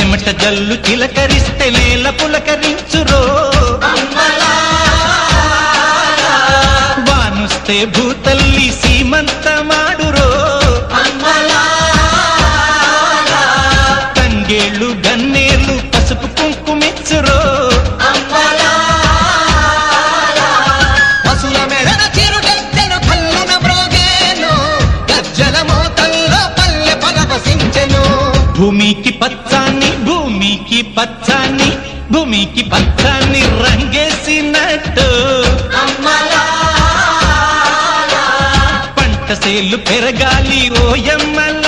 చెమట జల్లు చిలకరిస్తే నేల పులకరించురో వానుస్తే భూతల్లి సీమంతమాడురో తంగేళ్ళు గన్నేళ్ళు పసుపు కుంకుమిచ్చురో భూమికి పచ్చాన్ని భూమికి పచ్చాన్ని భూమికి పచ్చాన్ని రంగేసినట్టు పంట సేలు పెరగాలి ఓయమ్మల